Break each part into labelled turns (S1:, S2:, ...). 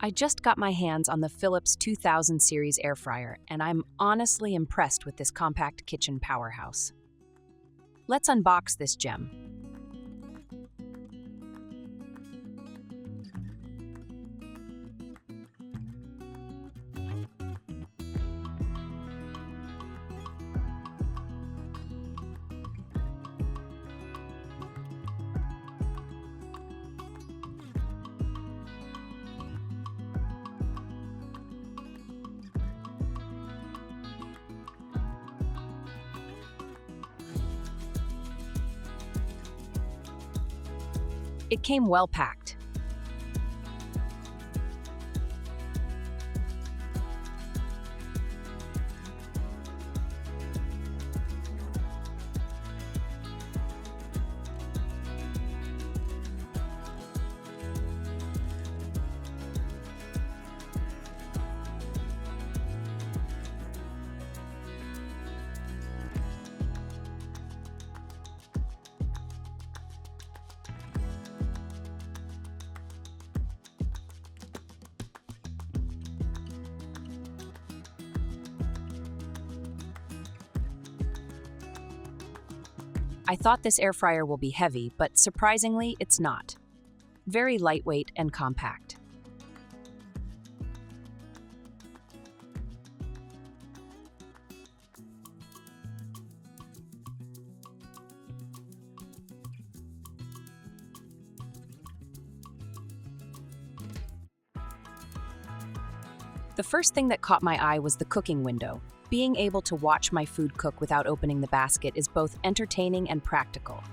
S1: I just got my hands on the Philips 2000 Series Airfryer, and I'm honestly impressed with this compact kitchen powerhouse. Let's unbox this gem. It came well packed. I thought this air fryer will be heavy, but surprisingly, it's not. Very lightweight and compact. The first thing that caught my eye was the cooking window. Being able to watch my food cook without opening the basket is both entertaining and practical.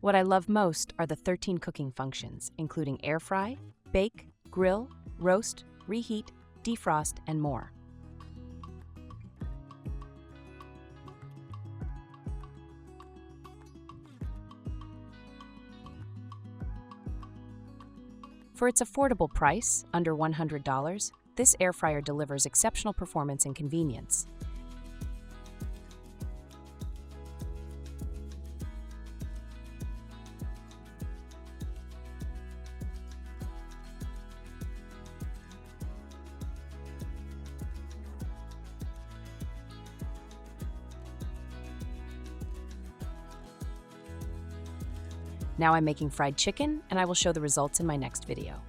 S1: What I love most are the 13 cooking functions, including air fry, bake, grill, roast, reheat, defrost, and more. For its affordable price, under $100, this air fryer delivers exceptional performance and convenience. Now I'm making fried chicken, and I will show the results in my next video.